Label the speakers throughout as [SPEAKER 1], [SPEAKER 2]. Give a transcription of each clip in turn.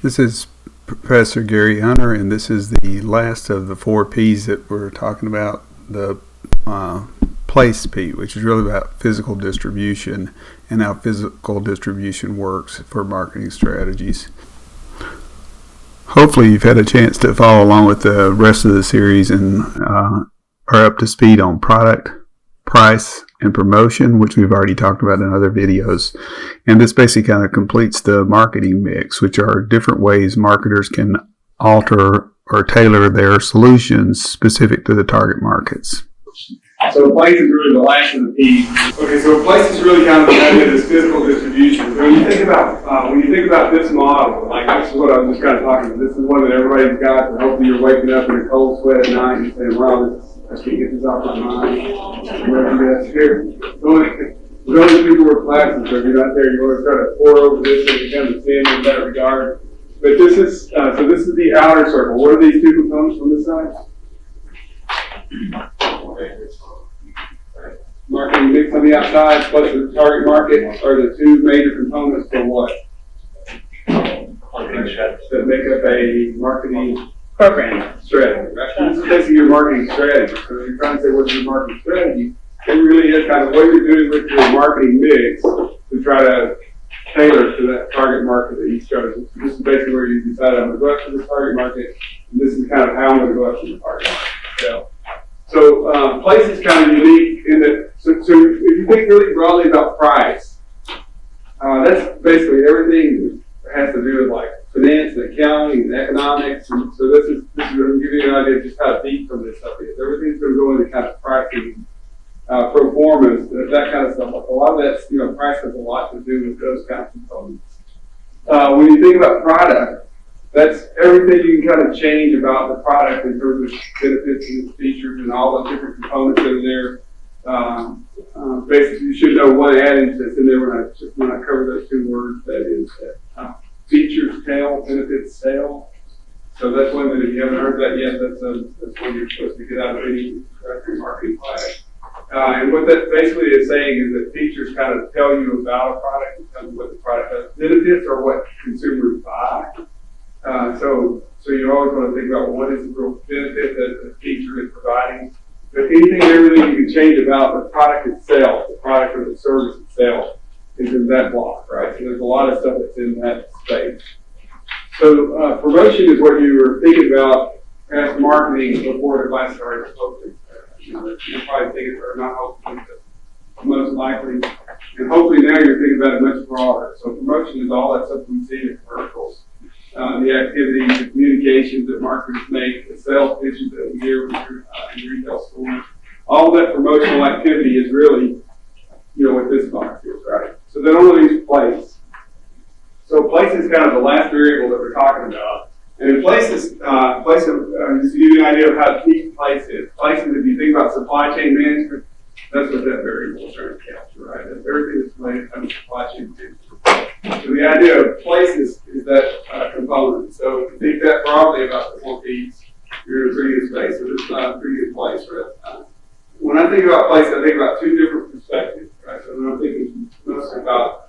[SPEAKER 1] This is Professor Gary Hunter, and this is the last of the 4Ps that we're talking about, the place P, which is really about physical distribution and how physical distribution works for marketing strategies. Hopefully you've had a chance to follow along with the rest of the series and are up to speed on product, price, and promotion, which we've already talked about in other videos. And this basically kind of completes the marketing mix, which are different ways marketers can alter or tailor their solutions specific to the target markets.
[SPEAKER 2] So place is really the last of the P's. Okay, so place is really kind of the idea of this physical distribution. So when you think about this model, like this is what I was just kind of talking about. This is one that everybody's got, and hopefully you're waking up in a cold sweat at night and saying, wow, I can't get this off my mind. Those people were classes, so if you're not there, you want to try to pour over this and become a sin in that regard. But this is this is the outer circle. What are these two components on this side? Marketing mix on the outside plus the target market are the two major components for what? That make up a marketing program strategy. Right? This is basically your marketing strategy. So if you're trying to say what's your marketing strategy, it really is kind of what you're doing with your marketing mix to try to tailor to that target market that you chose. So this is basically where you decide I'm going to go after the target market, and this is kind of how I'm going to go after the target market. So place is kind of unique in that, so if you think really broadly about price, that's basically everything that has to do with like finance and accounting and economics. And so this is going to give you an idea of just how deep some of this stuff is. Everything's going to go into kind of pricing, pro formas, that kind of stuff. A lot of that's, price has a lot to do with those kinds of components. When you think about product, that's everything you can kind of change about the product in terms of benefits and features and all the different components that are there. Basically, you should know one adding that's in there when I cover those two words. That is features tail, benefits sale. So that's one that if you haven't heard that yet, that's one you're supposed to get out of any marketing class. And what that basically is saying is that features kind of tell you about a product and tell you what the product does. Benefits are what consumers buy. So you always want to think about what is the real benefit that the feature is providing. But anything and everything you can change about the product itself, the product or the service itself, is in that block, right? So there's a lot of stuff that's in that space. So promotion is what you were thinking about as marketing before the class started hopefully. You're probably thinking, or not hopefully, but most likely. And hopefully now you're thinking about it much broader. So promotion is all that stuff we see in commercials. The activities, the communications that marketers make, the sales pitches that we hear in retail stores. All that promotional activity is really, what this box is, right? So then on these place. So place is kind of the last variable that we're talking about. And in places, just to give you an idea of how deep place is. Places, if you think about supply chain management, that's what that variable is trying to capture, right? That's everything that's related to supply chain management. So the idea of places is that component. So if you think that broadly about the 4 Ps, you're in a pretty good space. So this is not a pretty good place for it. When I think about place, I think about two different perspectives, right? So when I'm thinking mostly about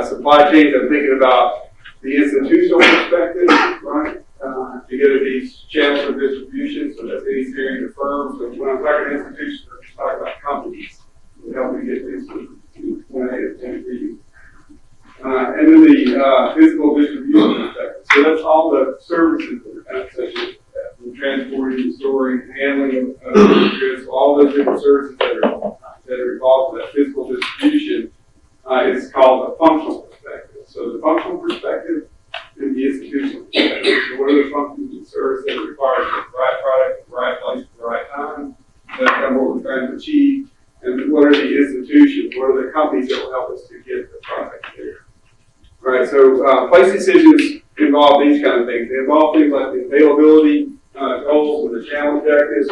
[SPEAKER 2] supply chains, I'm thinking about the institutional perspective, right? You get at these channels of distribution, so that's any series of firms. So when I'm talking institutions, I'm just talking about companies to help me get this to point A to point B. And then the physical distribution perspective. So that's all the services that are kind of associated with that, from transporting, storing, handling of goods, all those different services that are involved with that physical distribution is called a functional perspective. So the functional perspective and the institutional perspective. So what are the functions and services that require the right product at the right place at the right time? That's kind of what we're trying to achieve. And what are the institutions? What are the companies that will help us to get the product there? Right, so place decisions involve these kind of things. They involve things like the availability goals and the channel objectives.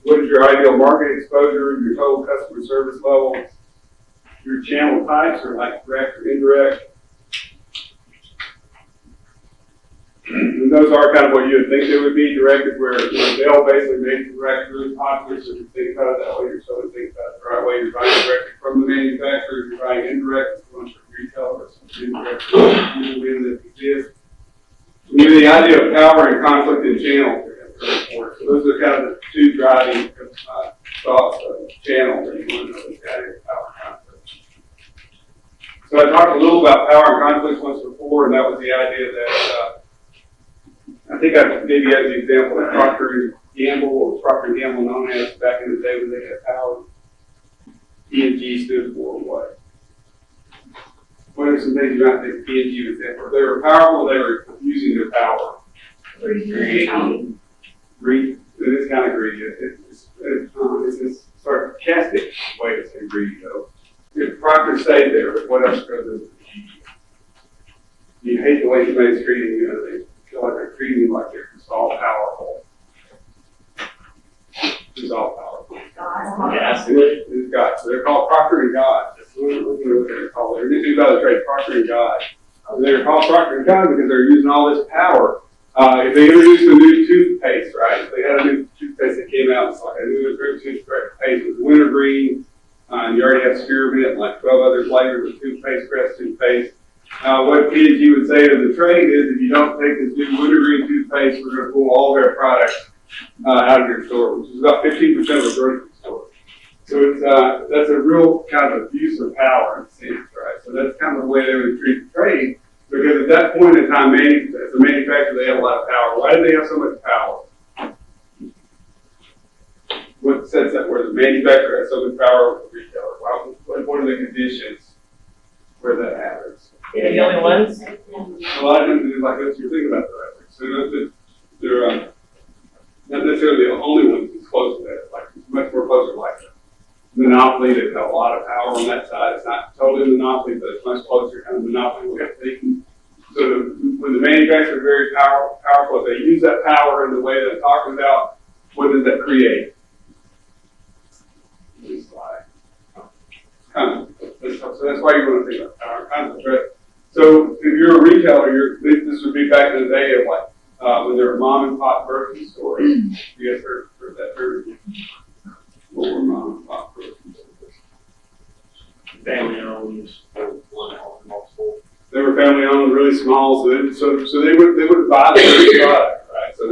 [SPEAKER 2] What is your ideal market exposure, your total customer service level, your channel types are like direct or indirect. And those are kind of what you would think they would be. Direct is where they'll basically make direct really popular, so if you think about it that way, you're sort of thinking about it the right way. You're buying directly from the manufacturer, you're buying indirect, it's going to retail or some indirect that exist. idea of power and conflict and channel. So those are kind of the two driving thoughts of channel that you want to know this idea of power and conflict. So I talked a little about power and conflict once before, and that was the idea that I think I gave you as the example of Procter & Gamble, or Procter & Gamble known as back in the day when they had power. P&G stood for what? What are some things you might think P&G would stand for? They were powerful, they were using their power. Greed. It is kind of greedy. It's this sarcastic way to say greedy, though. If Procter stayed there, what else goes into the You hate the way somebody's treating you. They feel like they're treating you like they're just all powerful. Just all powerful.
[SPEAKER 3] Yes.
[SPEAKER 2] It's God. So they're called Procter and God. That's what they're called. They're new by the trade, Procter and God. They're called Procter and God because they're using all this power. If they introduced a new toothpaste, right? If they had a new toothpaste that came out, it's like a new toothpaste with wintergreen, and you already have spearmint and like 12 other flavors of toothpaste, Crest toothpaste. What P&G would say to the trade is, if you don't take this new wintergreen toothpaste, we're going to pull all of our products out of your store, which is about 15% of a grocery store. So that's a real kind of abuse of power in a sense, right? So that's kind of the way they would treat the trade. Because at that point in time, as a manufacturer, they have a lot of power. Why do they have so much power? What sets that where the manufacturer has so much power over the retailer? What are the conditions where that happens?
[SPEAKER 3] They're the only ones?
[SPEAKER 2] A lot of times it's like this, you're thinking about the right thing. So they're not necessarily the only ones that's close to that. Like, it's much more closer like that. Monopoly, they've got a lot of power on that side. It's not totally a monopoly, but it's much closer kind of monopoly way of thinking. So when the manufacturer is very powerful, if they use that power in the way that I'm talking about, what does that create? This slide. So that's why you want to think about power concept, right? So if you're a retailer, this would be back in the day of like when there were mom and pop grocery stores. You guys heard that term? Or mom and pop grocery stores.
[SPEAKER 4] Family owned, multiple.
[SPEAKER 2] They were family owned, really small, so they would buy the product, right? So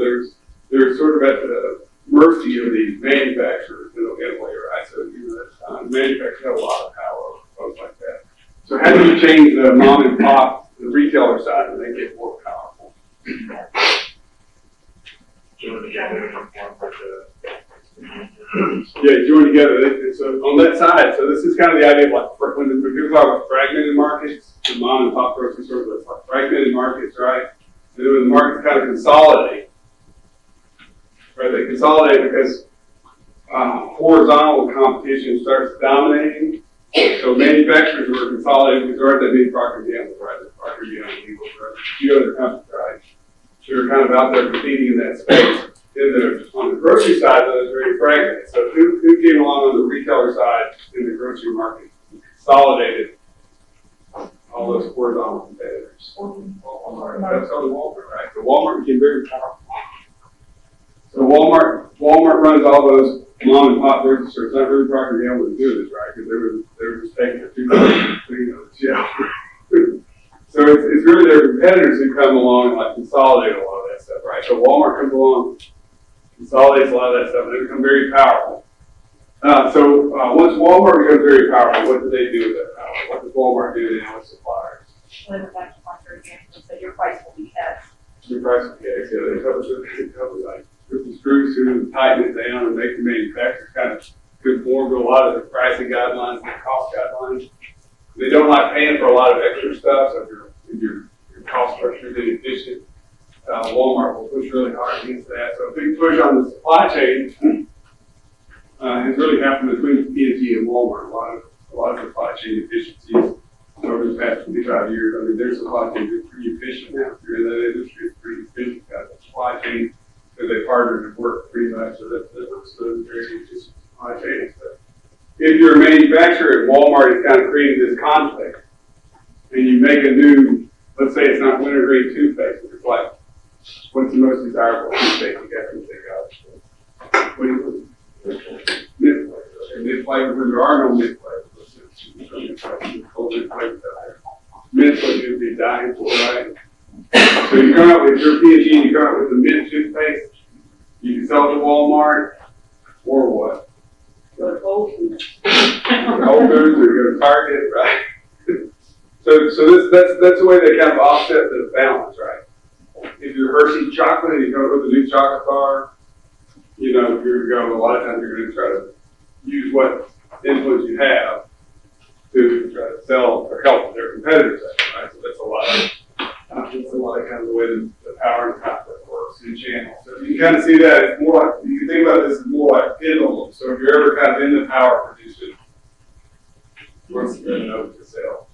[SPEAKER 2] they're sort of at the mercy of the manufacturers in a way, right? So the manufacturers have a lot of power over folks like that. So how do you change the mom and pop, the retailer side, and they get more powerful?
[SPEAKER 4] Join together,
[SPEAKER 2] join together. So on that side, so this is kind of the idea of like when people talk about fragmented markets, the mom and pop grocery stores, it's like fragmented markets, right? And then when the markets kind of consolidate, right? They consolidate because horizontal competition starts dominating. So manufacturers who are consolidating because there aren't that many Procter & Gamble, right? There's Procter & Gamble, right? A few other companies, right? So they're kind of out there competing in that space. On the grocery side, though, it's very fragmented. So who came along on the retailer side in the grocery market and consolidated all those horizontal competitors? Walmart. That's only Walmart, right? So Walmart became very powerful. So Walmart runs all those mom and pop grocery stores. Not really Procter & Gamble to do this, right? Because they were just taking it too much. So it's really their competitors who come along and like consolidate a lot of that stuff, right? So Walmart comes along, consolidates a lot of that stuff, and they become very powerful. Once Walmart becomes very powerful, what do they do with that power? What does Walmart do now with suppliers?
[SPEAKER 5] When it's back to Procter & Gamble, so your price will be X.
[SPEAKER 2] Your price will be X. Yeah, they cover like put the screws through and tighten it down and make the manufacturers kind of conform to a lot of the pricing guidelines and the cost guidelines. They don't like paying for a lot of extra stuff, so if your cost structure is inefficient, Walmart will push really hard against that. So a big push on the supply chain has really happened between P&G and Walmart. A lot of supply chain efficiencies over the past 25 years. I mean, their supply chain is pretty efficient now. If you're in that industry, it's pretty efficient. Got the supply chain because they partnered to work pretty much, so that works a very efficient supply chain stuff. If you're a manufacturer and Walmart is kind of creating this conflict, and you make a new, let's say it's not wintergreen toothpaste, it's like, what's the most desirable toothpaste you guys can think of? What do you think? Mint flavors. Okay, mint flavors, when there are no mint flavors. Mint flavors out there. Mint flavors you'd be dying for, right? So you come out with your P&G, you come out with the mint toothpaste, you can sell it to Walmart, or what?
[SPEAKER 5] Go to Whole Foods.
[SPEAKER 2] Whole Foods, or go to Target, right? So that's the way they kind of offset the balance, right? If you're Hershey chocolate and you come up with a new chocolate bar, you know, a lot of times you're going to try to use what influence you have to try to sell or help their competitors, right? So that's a lot of kind of the way the power and conflict works in channels. So you can kind of see that it's more like, you can think about this as more like pendulum. So if you're ever kind of in the power position, what's the note to sell?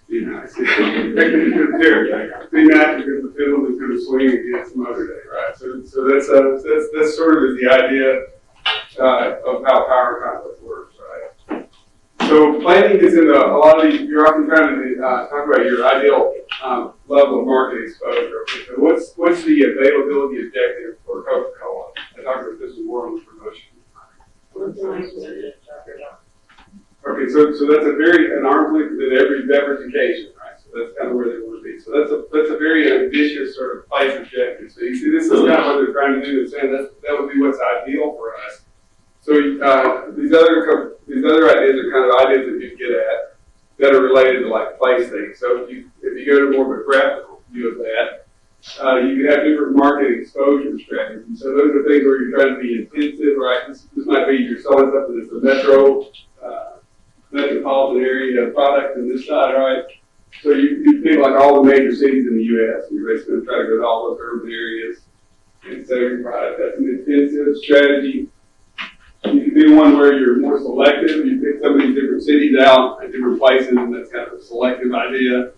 [SPEAKER 2] Be nice. Be nice because the pendulum is going to swing again some other day, right? So that's sort of the idea of how power conflict works, right? So planning is in a lot of these. You're often trying to talk about your ideal level of market exposure. Okay, so what's the availability objective for Coca-Cola? I talked about this more on the promotion. Okay, so that's an arm's length in every beverage occasion, right? So that's kind of where they want to be. So that's a very ambitious sort of place objective. So you see, this is kind of what they're trying to do. They're saying that would be what's ideal for us. So these other ideas are kind of ideas that you get at that are related to like place things. So if you go to more of a graphical view of that, you can have different market exposure strategies. So those are things where you're trying to be intensive, right? This might be you're selling something that's a metropolitan area product in this side, right? So you think like all the major cities in the U.S. and you're basically going to try to go to all those urban areas and sell your product. That's an intensive strategy. You can do one where you're more selective. You pick some of these different cities out at different places, and that's kind of a selective idea.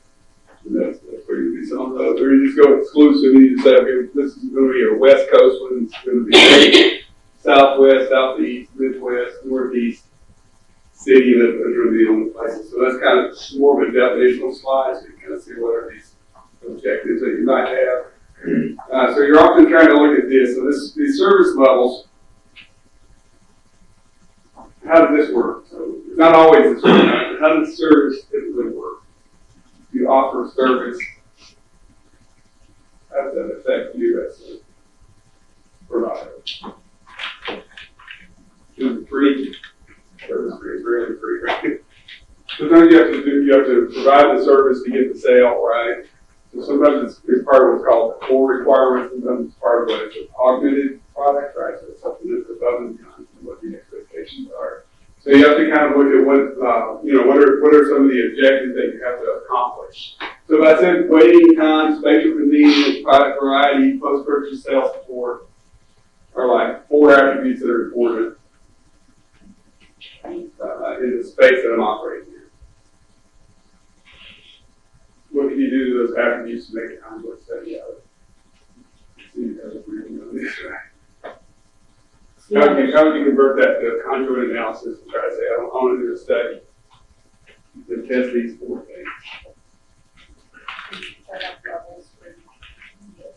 [SPEAKER 2] And that's where you do some of those. Or you just go exclusive and you just say, okay, this is going to be a West Coast one. It's going to be Southwest, Southeast, Midwest, Northeast city that are going to be on the places. So that's kind of more of a definitional slide, so you kind of see what are these objectives that you might have. So you're often trying to look at this. So these service levels, how does this work? So it's not always this way, right? How does service typically work? You offer service. How does that affect you as a provider? Is it free? Service free is really free, right? Sometimes you have to provide the service to get the sale, right? So sometimes it's part of what's called the core requirements, sometimes it's part of what is an augmented product, right? So it's something that's above and beyond what the expectations are. So you have to kind of look at what are some of the objectives that you have to accomplish. So if I said waiting time, spatial convenience, product variety, post-purchase sales support are like 4 attributes that are important in the space that I'm operating in. What can you do to those attributes to make a conflict study out of it? See, you guys are reading on this, right? How would you convert that to a conjoint analysis and try to say, I want to do a study to test these 4 things?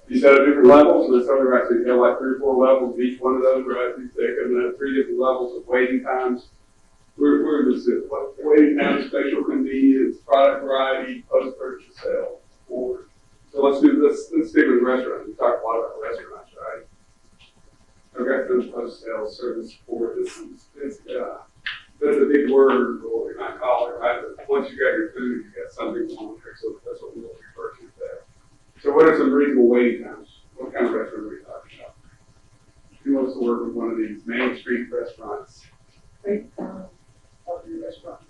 [SPEAKER 2] You set up different levels, so there's something right, so you have like 3 or 4 levels of each one of those, right? You take them and have 3 different levels of waiting times. We're just at waiting time, spatial convenience, product variety, post-purchase sales, support. So let's stick with restaurants. We talk a lot about restaurants, right? Okay, so post-sales service support. That's a big word for what we might call it, right? But once you got your food, you got something on there. So that's what we'll refer to as that. So what are some reasonable waiting times? What kind of restaurant are we talking about? Who wants to work with one of these Main Street restaurants?
[SPEAKER 5] Of your restaurant.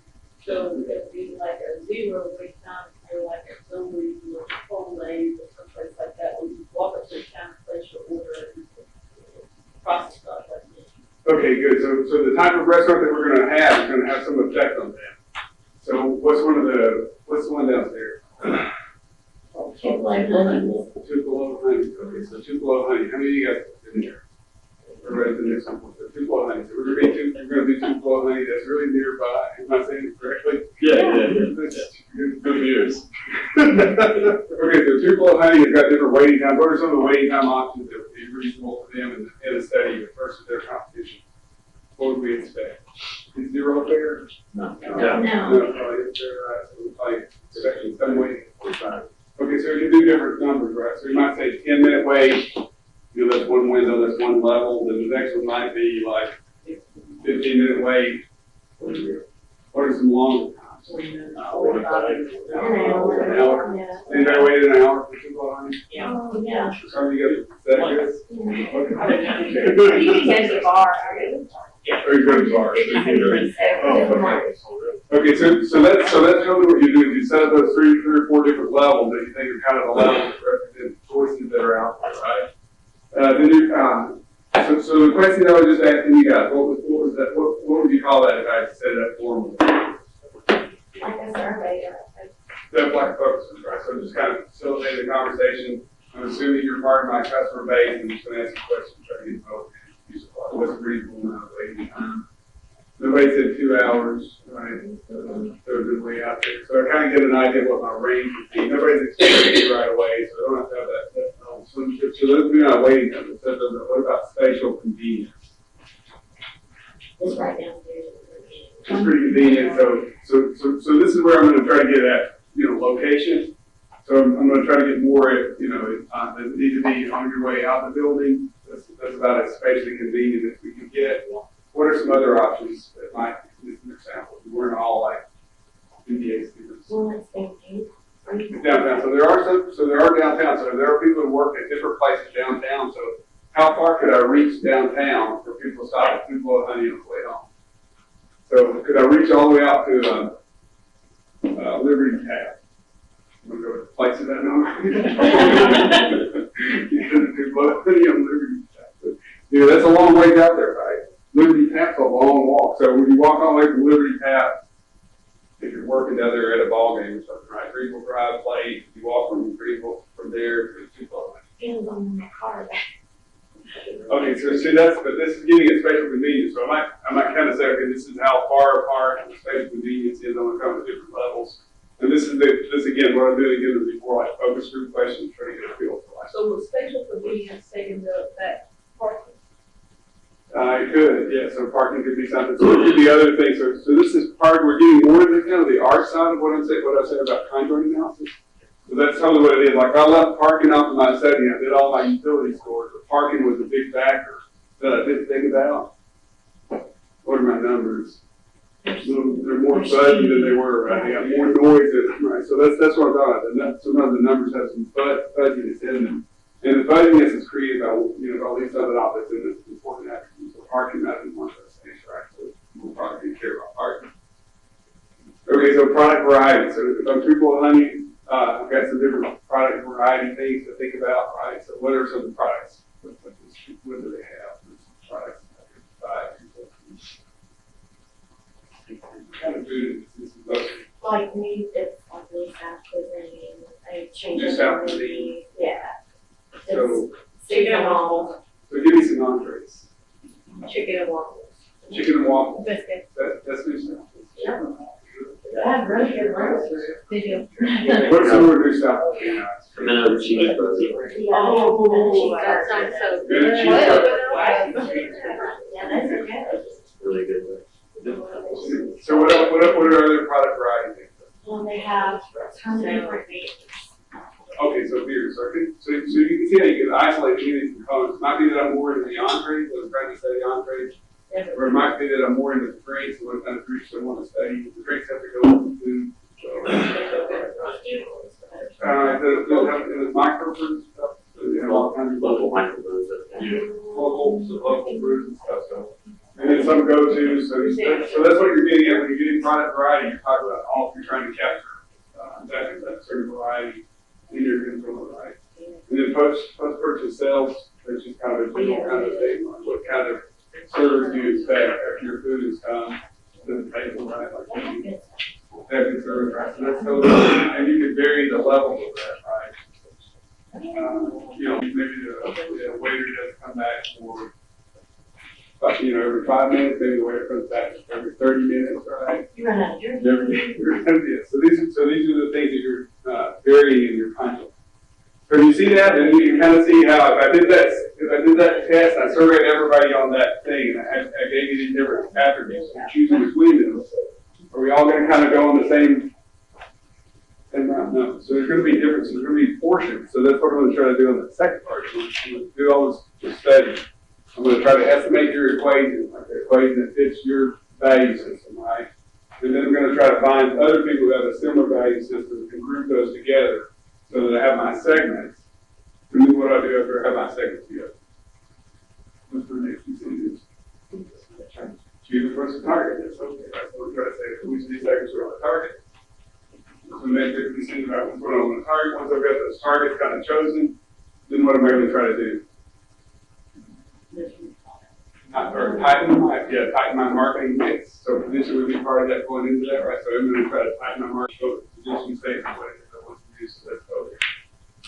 [SPEAKER 5] So it'd be like a 0 wait time, or like a Zoe or Chipotle or someplace like that, where you walk up to the counter, place your order, and process stuff like this. Okay, good. So the type of restaurant that we're going to have is going to have some effect on that. So what's the one downstairs? Tupelo Honey. Okay, so Tupelo Honey. How many of you guys have been here? Everybody's in there somewhere. So Tupelo Honey. So we're going to do Tupelo Honey. That's really nearby. Am I saying it correctly?
[SPEAKER 4] Yeah.
[SPEAKER 2] Good news. Okay, so Tupelo Honey has got different waiting times. What are some of the waiting time options that would be reasonable for them in a study versus their competition? What would we expect? Is zero fair?
[SPEAKER 3] No.
[SPEAKER 5] No.
[SPEAKER 2] No, probably is fair, right, so it's like, section 7.45. Okay, so you can do different numbers, right, so you might say 10-minute wait, that's one window, that's one level, then the next one might be like 15-minute wait. What are some longer times? An hour.
[SPEAKER 5] Yeah.
[SPEAKER 2] Anybody waited an hour for people on?
[SPEAKER 5] Oh, yeah.
[SPEAKER 2] Sorry, you got, is that good?
[SPEAKER 5] You can go to the bar.
[SPEAKER 2] Or you go to the bar.
[SPEAKER 5] Oh,
[SPEAKER 2] Okay, so that's really what you do, is you set up those three or four different levels that you think are kind of the levels that represent choices that are out there, right? Then you, so the question I was just asking you guys, what was that, what would you call that if I set it up formally?
[SPEAKER 5] like a survey.
[SPEAKER 2] That's like focus group, right? So just kind of facilitate the conversation. I'm assuming you're part of my customer base and just gonna ask you questions, try to get involved. What's a reasonable amount of waiting time? Nobody said 2 hours, right? So they're a good way out there. So I kind of get an idea of what my range would be. Nobody's expecting me right away, so I don't have to have that set. So let's be on waiting time. What about spatial convenience?
[SPEAKER 5] It's right downstairs.
[SPEAKER 2] It's pretty convenient. So this is where I'm going to try to get at, location. So I'm going to try to get more at, does it need to be on your way out the building? That's about as spatially convenient as we can get. What are some other options that might, just an example, we weren't all like MBA students.
[SPEAKER 5] Well, it's thinking.
[SPEAKER 2] Downtown, so there are downtown, so there are people who work at different places downtown, so how far could I reach downtown for people to stop at Tupelo Honey on the way home? So could I reach all the way out to, Liberty Tap? I'm gonna go to places I know. Tupelo Honey on Liberty Tap. But, that's a long way out there, right? Liberty Tap's a long walk, so when you walk all the way from Liberty Tap, if you're working down there at a ball game or something, right? Greenville Drive plays, you walk from Greenville from there to Tupelo.
[SPEAKER 5] Depends on my car.
[SPEAKER 2] Okay, so see but this is getting at spatial convenience. So I might kind of say, okay, this is how far apart the spatial convenience is on a couple of different levels. And this again, what I'm doing again is more like focus group questions, trying to get a feel for like.
[SPEAKER 5] So with spatial convenience taking that parking.
[SPEAKER 2] It could, yeah. So parking could be something. So it could be other things. So this is part. We're getting more into kind of the art side of what I said about conjoint analysis. So that's totally what it is. Like I left parking off in my study. I did all my utility scores, but parking was a big factor that I didn't think about. What are my numbers? They're more fuzzy than they were, right? They got more noise in them, right? So that's what I'm talking about. Sometimes the numbers have some fuzziness in them. And the fuzziness is created by, all these other opposites in this important attributes. So parking might be one of those things, right? So we'll probably care about parking. Okay, so product variety. So if I'm Tupelo Honey, I've got some different product variety things to think about, right? So what are some of the products? What do they have? Some products that I can buy. Kind of food. This is mostly.
[SPEAKER 5] Like me, it's like really fast cuisine. I change
[SPEAKER 2] Just
[SPEAKER 5] it.
[SPEAKER 2] out to the.
[SPEAKER 5] Yeah.
[SPEAKER 2] So,
[SPEAKER 5] It's seasonal.
[SPEAKER 2] so give me some entrees.
[SPEAKER 5] Chicken and waffles.
[SPEAKER 2] Chicken and waffles.
[SPEAKER 5] Biscuits.
[SPEAKER 2] That's new stuff.
[SPEAKER 5] Yeah. I have really good ones. Did you?
[SPEAKER 2] What's some more new stuff?
[SPEAKER 3] Pimento and cheese.
[SPEAKER 5] Oh, that sounds so
[SPEAKER 2] Good
[SPEAKER 5] good.
[SPEAKER 2] cheese.
[SPEAKER 5] Yeah, that's okay.
[SPEAKER 3] Really good.
[SPEAKER 2] So what are other product varieties?
[SPEAKER 5] Well, they have a ton of different beers.
[SPEAKER 2] Okay, so beer. So you can see how you can isolate any of these components. It might be that I'm more into the entrees, so I'm trying to study entrees. Or it might be that I'm more into the drinks, so what kind of drinks I want to study. The drinks have to go with the food. So, the microbrews stuff. So they have all kinds of
[SPEAKER 3] Local microbrews.
[SPEAKER 2] local brews and stuff. So. And then some go-tos. So that's what you're getting at when you're getting product variety. You're talking about all you're trying to capture. That certain variety in your control, right? And then post-purchase sales, which is kind of a general kind of statement. What kind of service do you expect after your food has come to the table, right? Like good service, right? So that's totally, and you can vary the level of that, right? Maybe the waiter doesn't come back for, every 5 minutes, maybe the waiter comes back every 30 minutes, right?
[SPEAKER 5] You run out of your.
[SPEAKER 2] So these are the things that you're varying in your content. So you see that, and you can kind of see how if I did that if I did that test, I surveyed everybody on that thing, and I gave you these different attributes, and choosing between them, are we all gonna kind of go on the same route? No, so there's gonna be differences, there's gonna be portions, so that's what I'm gonna try to do on the second part. I'm gonna do all this study. I'm gonna try to estimate your equation, like the equation that fits your value system, right? And then I'm gonna try to find other people who have a similar value system and group those together so that I have my segments. And then what I do after I have my segments together. What's the next thing? Choose what's the target. That's okay. That's what we're trying to say. Which of these segments are on the target? So make a decision about what's going on the target. Once I've got those targets kind of chosen, then what am I going to try to do? Or tighten my marketing mix. So position would be part of that going into that, right? So I'm going to try to tighten my marketing position statement, what it is I want to do. So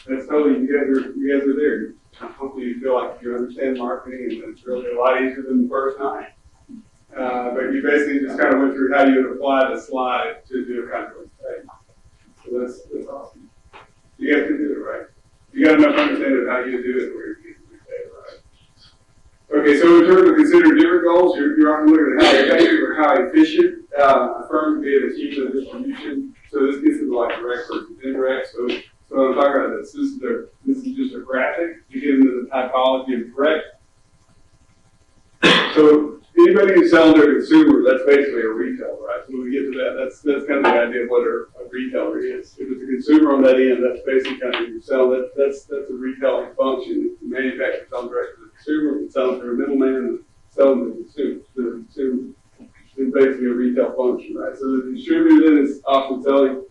[SPEAKER 2] that's totally, you guys are there. Hopefully you feel like you understand marketing, and it's really a lot easier than the first night. But you basically just kind of went through how you would apply the slide to do a content statement. So that's awesome. You guys can do it, right? You got enough understanding of how you do it where you can do it, right? Okay, so in terms of considering different goals, you're often looking at how effective or how efficient a firm can be at achieving the distribution. So this gets into like direct versus indirect. So I'm talking about this. This is just a graphic to get into the typology of direct. So anybody who's selling to a consumer, that's basically a retailer, right? So when we get to that, that's kind of the idea of what a retailer is. If it's a consumer on that end, that's basically kind of you're selling. That's a retailing function. The manufacturer selling direct to the consumer, and selling through a middleman, and selling to the consumer. The consumer is basically a retail function, right? So the distributor then is often selling.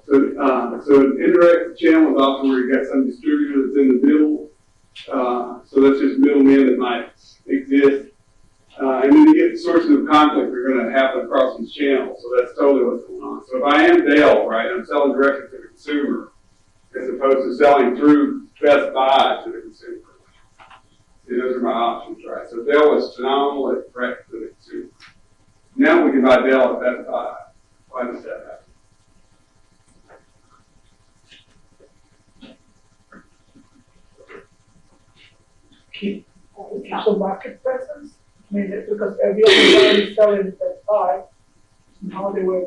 [SPEAKER 2] So an indirect channel is often where you got some distributor that's in the middle. So that's just middlemen that might exist. And then you get sources of conflict that are going to happen across these channels. So that's totally what's going on. So if I am Dell, right, I'm selling directly to the consumer as opposed to selling through Best Buy to the consumer. See, those are my options, right? So Dell is phenomenal at direct to the consumer. Now we can buy Dell at Best Buy. Why does that happen?
[SPEAKER 6] Keep some market presence. I mean, because every other brand is selling at Best Buy, now they were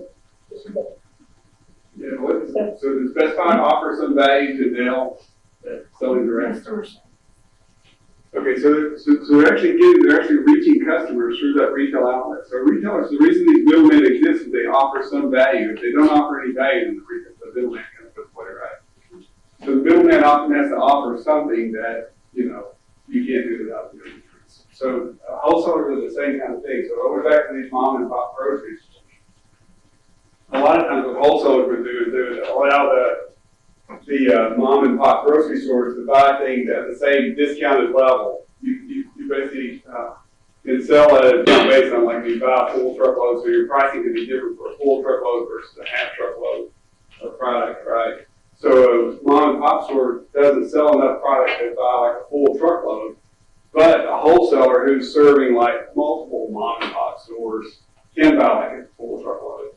[SPEAKER 6] just about.
[SPEAKER 2] Yeah, so does Best Buy offer some value to Dell that's selling direct? Okay, so they're actually reaching customers through that retail outlet. So retailers, the reason these middlemen exist is they offer some value. If they don't offer any value, then the middleman kind of puts it right. So the middleman often has to offer something that, you can't do without doing it. So wholesalers are the same kind of thing. So over back to these mom and pop grocery stores. A lot of times what wholesalers would do is they would allow the mom and pop grocery stores to buy things at the same discounted level. You basically can sell at a discount based on like you buy a full truckload, so your pricing can be different for a full truckload versus a half truckload of product, right? So a mom and pop store doesn't sell enough product to buy like a full truckload, but a wholesaler who's serving like multiple mom and pop stores can buy like a full truckload.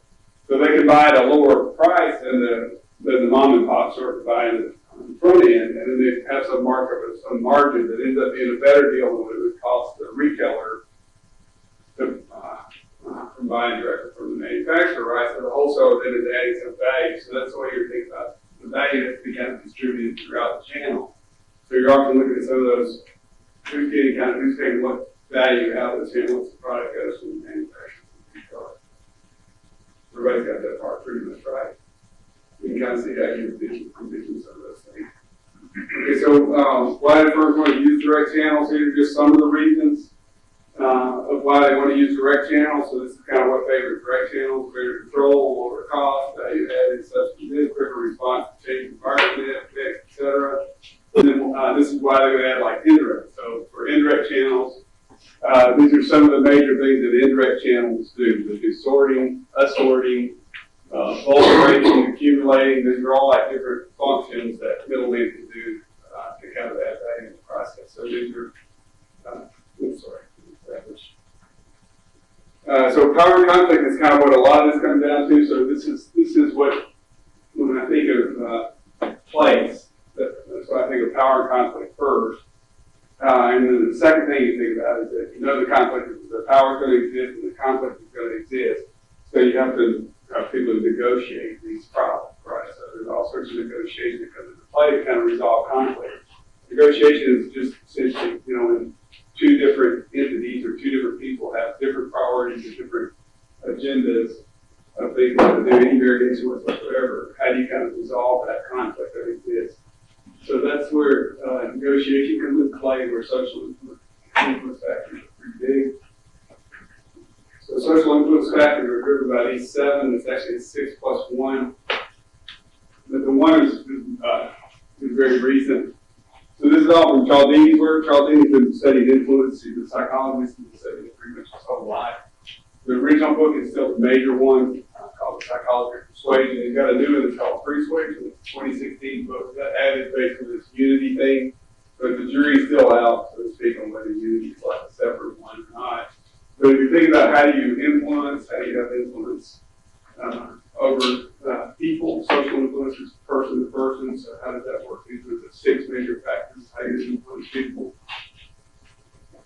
[SPEAKER 2] So they can buy at a lower price than the mom and pop store can buy on the front end, and then they have some markup, some margin that ends up being a better deal than what it would cost the retailer to from buying directly from the manufacturer, right? So the wholesaler then is adding some value. So that's the way you're thinking about it. The value has to be kind of distributed throughout the channel. So you're often looking at some of those, who's taking what value out of the channel once the product goes from the manufacturer to the retailer. Everybody's got that part pretty much right. You can kind of see how you envision some of those things. Okay, so why do firms want to use direct channels? Here are just some of the reasons of why they want to use direct channels. So this is kind of what favors direct channels: greater control, lower cost, value added, substantive, quicker response to changing market mix, etc. And then this is why they would add like indirect. So for indirect channels, these are some of the major things that indirect channels do. They do sorting, assorting, bulk rating, accumulating. These are all like different functions that middlemen can do to kind of add value in the process. So these are, so power conflict is kind of what a lot of this comes down to. So this is what, when I think of place, that's why I think of power conflict first. And then the second thing you think about is that you know the conflict, the power is going to exist and the conflict is going to exist. So you have to have people negotiate these problems, right? So there's all sorts of negotiation that comes into play to kind of resolve conflict. Negotiation is just essentially, you know, when two different entities or two different people have different priorities and different agendas of things to do any variation whatsoever, how do you kind of resolve that conflict that exists? So that's where negotiation comes into play, where social influence factors are pretty big. So social influence factors are driven by these 7. It's actually 6 plus 1. But the 1 is very recent. So this is all from Cialdini's work. Cialdini's been studying influence. He's a psychologist. He's been studying it pretty much his whole life. The original book is still the major one, called The Psychology of Persuasion. He's got a new one that's called Persuasion. It's a 2016 book that added basically this unity thing. But the jury's still out, so to speak, on whether unity is like a separate one or not. But if you think about how do you influence, how do you have influence over people, social influences, person to person, so how does that work? These are the 6 major factors, how you influence people.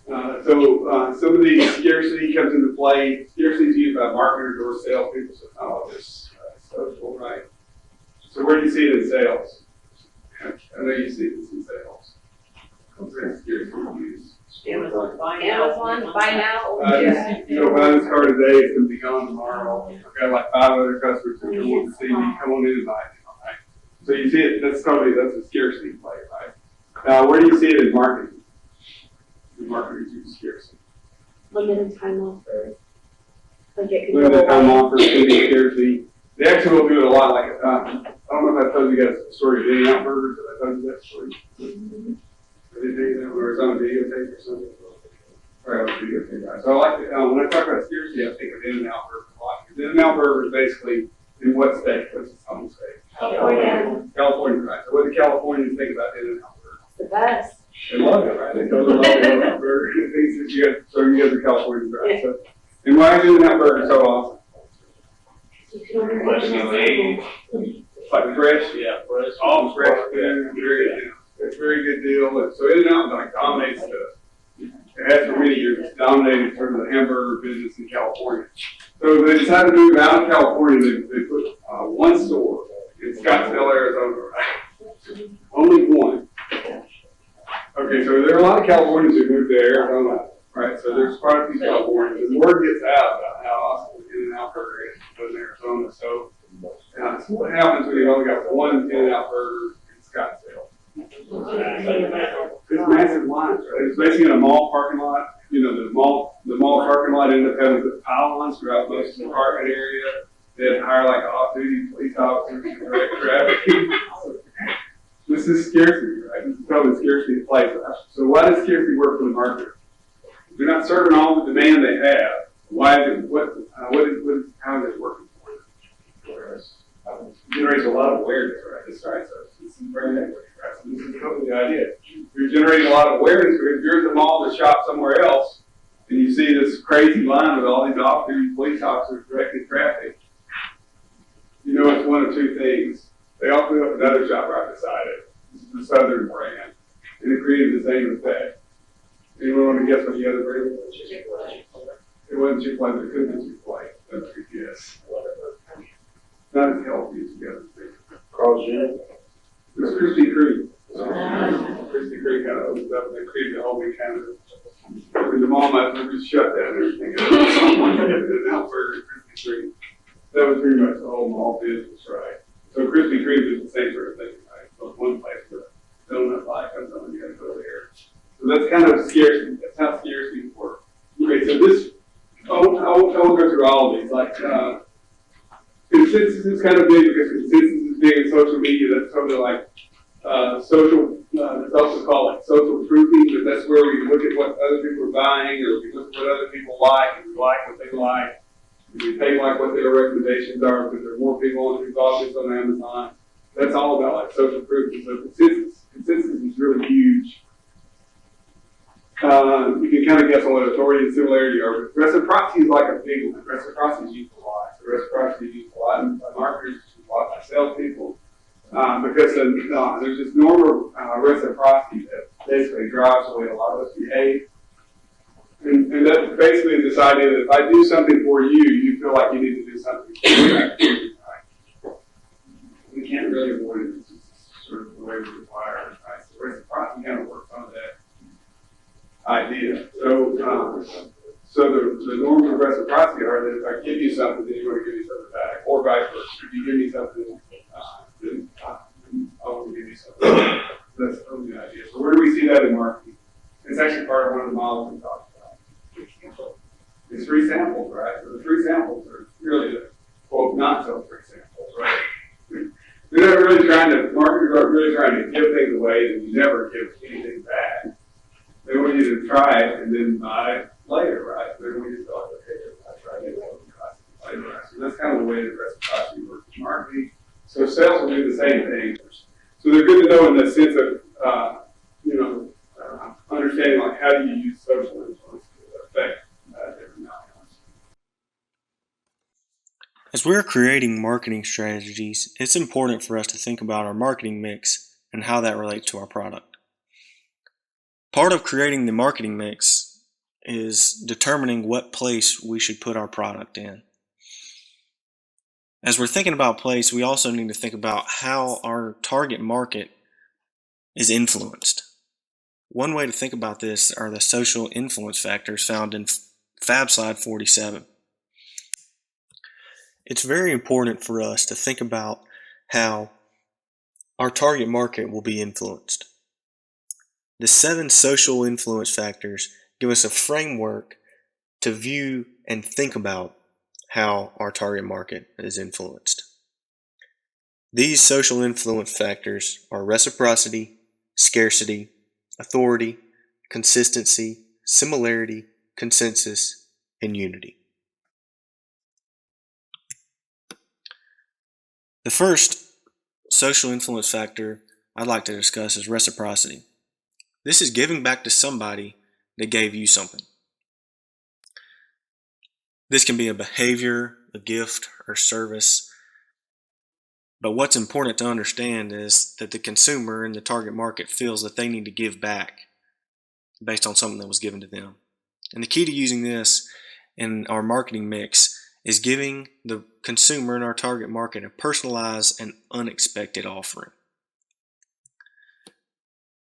[SPEAKER 2] So some of the scarcity comes into play. Scarcity is used by marketers or salespeople, so it's not all just social, right? So where do you see it in sales? I know you see this in sales. Where's scarcity used?
[SPEAKER 5] Amazon, buy now.
[SPEAKER 2] You know, buy this car today, it's going to be gone tomorrow. I've got like 5 other customers who want to see me. Come on in and buy it. Right? So you see it, that's a scarcity play, right? Where do you see it in marketing? Marketers use scarcity.
[SPEAKER 7] Limited time offers. Like it could
[SPEAKER 2] Limited
[SPEAKER 7] go
[SPEAKER 2] time
[SPEAKER 7] away.
[SPEAKER 2] offers, can be scarcity. They actually will do it a lot. Like, I don't know if I told you guys the story of In-N-Out Burgers, but I told you that story. I did tell you that, or it's on a videotape or something. Or on a videotape, right? So I like to, when I talk about scarcity, I think of In-N-Out Burgers a lot. Because In-N-Out Burger is basically in what state? What's its home state?
[SPEAKER 7] California.
[SPEAKER 2] California, right? So what do Californians think about In-N-Out Burger?
[SPEAKER 7] It's the best.
[SPEAKER 2] They love it, right? They totally love In-N-Out Burger. Things that you guys, so you guys are Californians, right? So, and why is In-N-Out Burger so awesome?
[SPEAKER 7] You can order
[SPEAKER 3] Question
[SPEAKER 7] anything.
[SPEAKER 2] It's like fresh,
[SPEAKER 3] Yeah, fresh.
[SPEAKER 2] all fresh food, it's a very good deal. So In-N-Out like dominates it has for many years. It's dominated sort of the hamburger business in California. So they decided to move out of California. They put one store in Scottsdale, Arizona, right? Only one. Okay, so there are a lot of Californians who moved to Arizona, right? So there's quite a few Californians. And word gets out about how awesome In-N-Out Burger is in Arizona. So what happens when you've only got one In-N-Out Burger in Scottsdale? It's massive lines, right? It's basically in a mall parking lot. You know, the mall parking lot ended up having the pylons throughout most of the parking area. They had to hire like off-duty police officers to direct traffic. This is scarcity, right? This is probably scarcity of place. So why does scarcity work for the marketer? They're not serving all the demand they have. Why is it, how is it working for them? It generates a lot of awareness, right? This is brand equity, right? So this is totally the idea. You're generating a lot of awareness because if you're at the mall to shop somewhere else and you see this crazy line with all these off-duty police officers directing traffic, you know it's one of two things. They all put up another shop right beside it. This is the Southern brand. And it created the same effect. Anyone want to guess what the other brand was? It wasn't Chick-fil-A, but it could be Chick-fil-A. That's a good guess. Not as healthy as the other thing.
[SPEAKER 3] Carl Jr.
[SPEAKER 2] It was Krispy Kreme. Krispy Kreme kind of opened up and they created the whole new kind of, when the mall might have just shut down everything. Now for Krispy Kreme. That was pretty much the whole mall business, right? So Krispy Kreme is the same sort of thing, right? So it's one place where donut line comes on and you gotta go there. So that's kind of scarcity. That's how scarcity works. Okay, so this, I won't go through all of these. Like, consensus is kind of big because consensus is big in social media. That's sort of like social, it's also called like social proofing, but that's where we look at what other people are buying or we look at what other people like and we like what they like. We take like what their recommendations are because there are more people who bought this on Amazon. That's all about like social proof. And so consensus is really huge. You can kind of guess on what authority and similarity are, but reciprocity is like a big one. Reciprocity is used a lot. So reciprocity is used a lot by marketers, a lot by salespeople, because there's this normal reciprocity basically drives the way a lot of us behave. And that's basically this idea that if I do something for you, you feel like you need to do something for me. We can't really avoid it. It's just sort of the way we require it. Right? So reciprocity kind of works on that idea. So the norms of reciprocity are that if I give you something, then you want to give me something back, or vice versa. If you give me something, then I want to give you something. That's totally the idea. So where do we see that in marketing? It's actually part of one of the models we talked about. It's free samples, right? So the free samples are really the, quote, not so free samples, right? They're not really marketers aren't really trying to give things away and you never give anything back. They want you to try it and then buy later, right? They want you to go, okay, that's right, it won't cost you later, right? So that's kind of the way that reciprocity works in marketing. So sales will do the same thing. So they're good to know in the sense of, understanding like how do you use social influence to affect different outcomes.
[SPEAKER 8] As we're creating marketing strategies, it's important for us to think about our marketing mix and how that relates to our product. Part of creating the marketing mix is determining what place we should put our product in. As we're thinking about place, we also need to think about how our target market is influenced. One way to think about this are the social influence factors found in Fab Slide 47. It's very important for us to think about how our target market will be influenced. The 7 social influence factors give us a framework to view and think about how our target market is influenced. These social influence factors are reciprocity, scarcity, authority, consistency, similarity, consensus, and unity. The first social influence factor I'd like to discuss is reciprocity. This is giving back to somebody that gave you something. This can be a behavior, a gift, or service. But what's important to understand is that the consumer in the target market feels that they need to give back based on something that was given to them. And the key to using this in our marketing mix is giving the consumer in our target market a personalized and unexpected offering.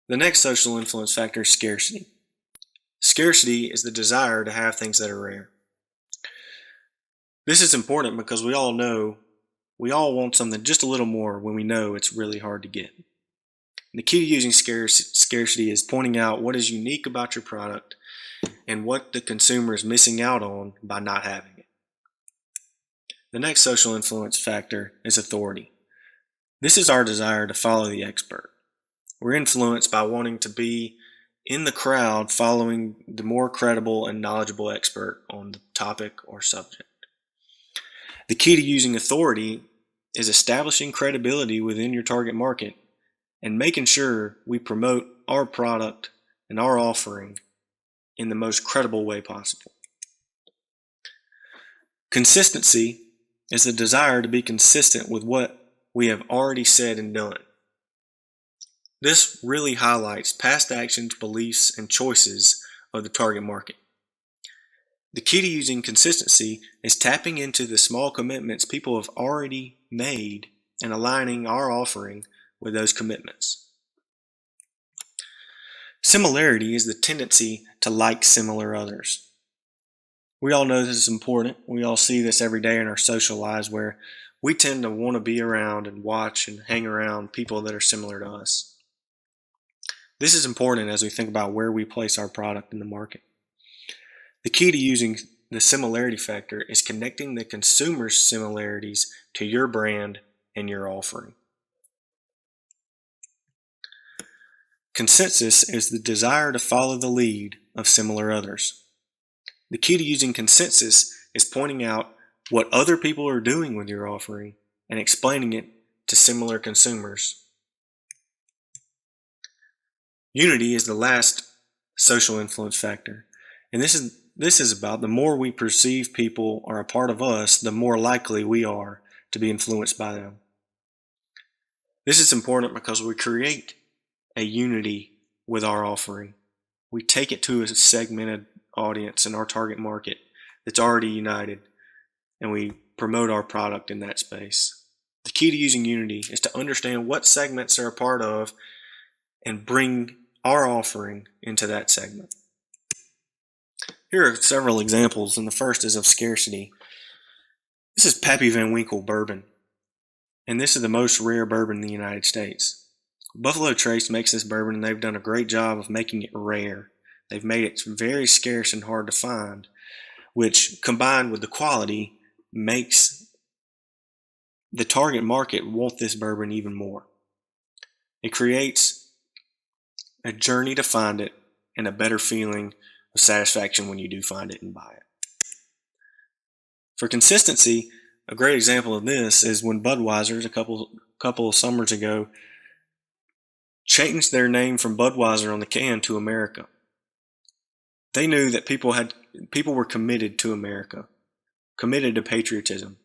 [SPEAKER 8] The next social influence factor is scarcity. Scarcity is the desire to have things that are rare. This is important because we all know we all want something just a little more when we know it's really hard to get. The key to using scarcity is pointing out what is unique about your product and what the consumer is missing out on by not having it. The next social influence factor is authority. This is our desire to follow the expert. We're influenced by wanting to be in the crowd following the more credible and knowledgeable expert on the topic or subject. The key to using authority is establishing credibility within your target market and making sure we promote our product and our offering in the most credible way possible. Consistency is the desire to be consistent with what we have already said and done. This really highlights past actions, beliefs, and choices of the target market. The key to using consistency is tapping into the small commitments people have already made and aligning our offering with those commitments. Similarity is the tendency to like similar others. We all know this is important. We all see this every day in our social lives where we tend to want to be around and watch and hang around people that are similar to us. This is important as we think about where we place our product in the market. The key to using the similarity factor is connecting the consumer's similarities to your brand and your offering. Consensus is the desire to follow the lead of similar others. The key to using consensus is pointing out what other people are doing with your offering and explaining it to similar consumers. Unity is the last social influence factor, and this is about the more we perceive people are a part of us, the more likely we are to be influenced by them. This is important because we create a unity with our offering. We take it to a segmented audience in our target market that's already united, and we promote our product in that space. The key to using Unity is to understand what segments they're a part of and bring our offering into that segment. Here are several examples, and the first is of scarcity. This is Pappy Van Winkle bourbon, and this is the most rare bourbon in the United States. Buffalo Trace makes this bourbon, and they've done a great job of making it rare. They've made it very scarce and hard to find, which combined with the quality makes the target market want this bourbon even more. It creates a journey to find it and a better feeling of satisfaction when you do find it and buy it. For consistency, a great example of this is when Budweiser, a couple of summers ago, changed their name from Budweiser on the can to America. They knew that people were committed to America, committed to patriotism.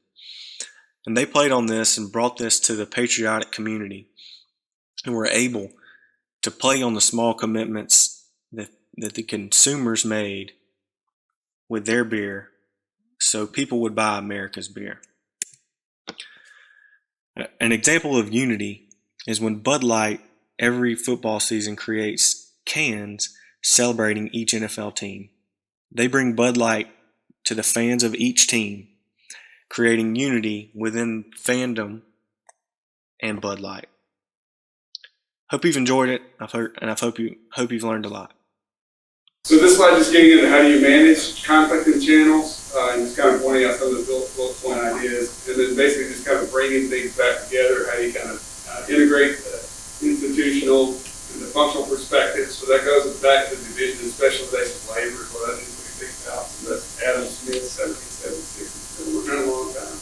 [SPEAKER 8] And they played on this and brought this to the patriotic community, and were able to play on the small commitments that the consumers made with their beer so people would buy America's beer. An example of unity is when Bud Light every football season creates cans celebrating each NFL team. They bring Bud Light to the fans of each team, creating unity within fandom and Bud Light. Hope you've enjoyed it. I hope you've learned a lot.
[SPEAKER 2] So this slide is getting into how do you manage conflict in channels, and just kind of pointing out some of the bullet point ideas, and then basically just kind of bringing things back together, how you kind of integrate the institutional and the functional perspective. So that goes back to the division and specialization of labor, what that is what you think about. So that's Adam Smith, 1776. It's been around a long time.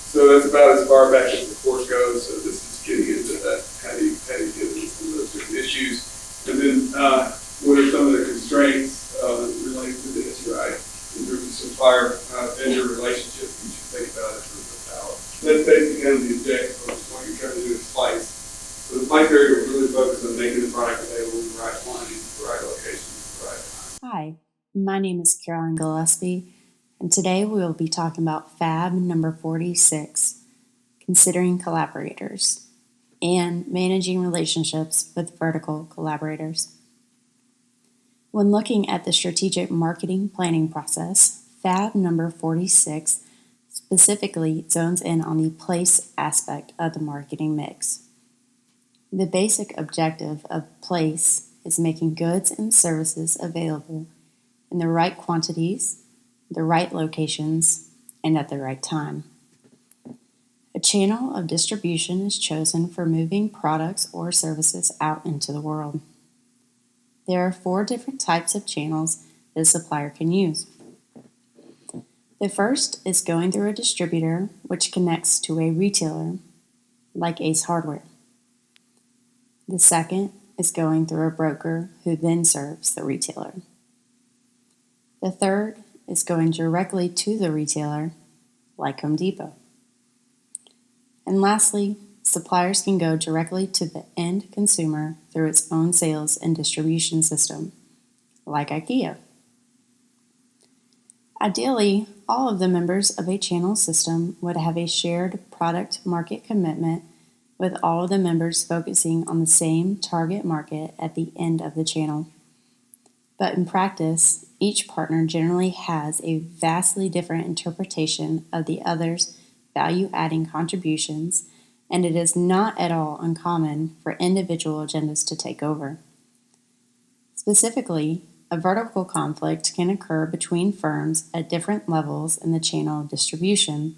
[SPEAKER 2] So that's about as far back as the course goes. So this is getting into that, how do you get into some of those different issues. And then what are some of the constraints related to this, right? In terms of supplier vendor relationships, you should think about it for the power. That's basically kind of the objective of what you're trying to do is slice. So the slice area will really focus on making the product available in the right quantities, the right locations, the right time.
[SPEAKER 7] Hi, my name is Caroline Gillespie, and today we will be talking about Fab number 46, considering collaborators, and managing relationships with vertical collaborators. When looking at the strategic marketing planning process, Fab number 46 specifically zones in on the place aspect of the marketing mix. The basic objective of place is making goods and services available in the right quantities, the right locations, and at the right time. A channel of distribution is chosen for moving products or services out into the world. There are 4 different types of channels that a supplier can use. The first is going through a distributor, which connects to a retailer, like Ace Hardware. The second is going through a broker who then serves the retailer. The third is going directly to the retailer, like Home Depot. And lastly, suppliers can go directly to the end consumer through its own sales and distribution system, like IKEA. Ideally, all of the members of a channel system would have a shared product market commitment, with all of the members focusing on the same target market at the end of the channel. But in practice, each partner generally has a vastly different interpretation of the other's value-adding contributions, and it is not at all uncommon for individual agendas to take over. Specifically, a vertical conflict can occur between firms at different levels in the channel of distribution.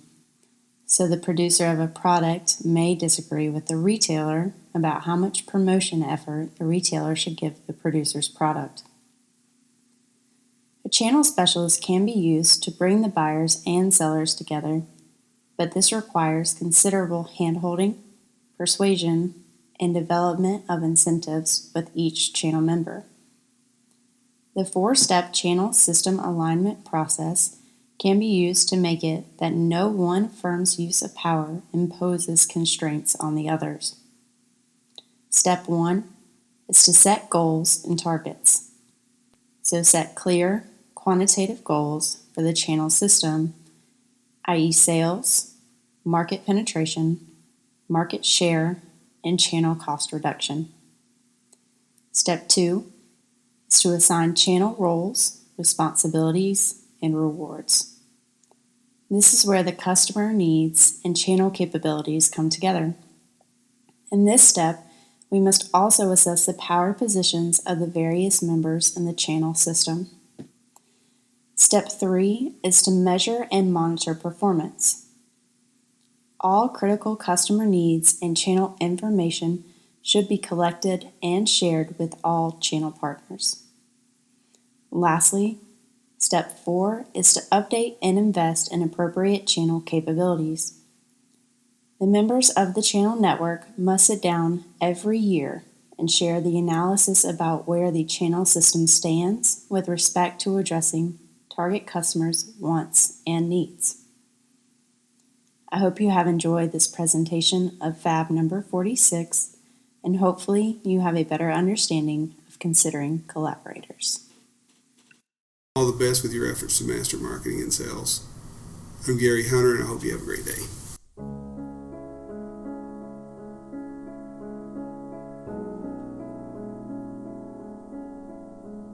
[SPEAKER 7] So the producer of a product may disagree with the retailer about how much promotion effort the retailer should give the producer's product. A channel specialist can be used to bring the buyers and sellers together, but this requires considerable hand-holding, persuasion, and development of incentives with each channel member. The 4-step channel system alignment process can be used to make it that no one firm's use of power imposes constraints on the others. Step 1, is to set goals and targets. So set clear, quantitative goals for the channel system, i.e. sales, market penetration, market share, and channel cost reduction. Step 2 is to assign channel roles, responsibilities, and rewards. This is where the customer needs and channel capabilities come together. In this step, we must also assess the power positions of the various members in the channel system. Step 3 is to measure and monitor performance. All critical customer needs and channel information should be collected and shared with all channel partners. Lastly, step 4 is to update and invest in appropriate channel capabilities. The members of the channel network must sit down every year and share the analysis about where the channel system stands with respect to addressing target customers' wants and needs. I hope you have enjoyed this presentation of Fab number 46, and hopefully you have a better understanding of considering collaborators.
[SPEAKER 9] All the best with your efforts to master marketing and sales. I'm Gary Hunter, and I hope you have a great day.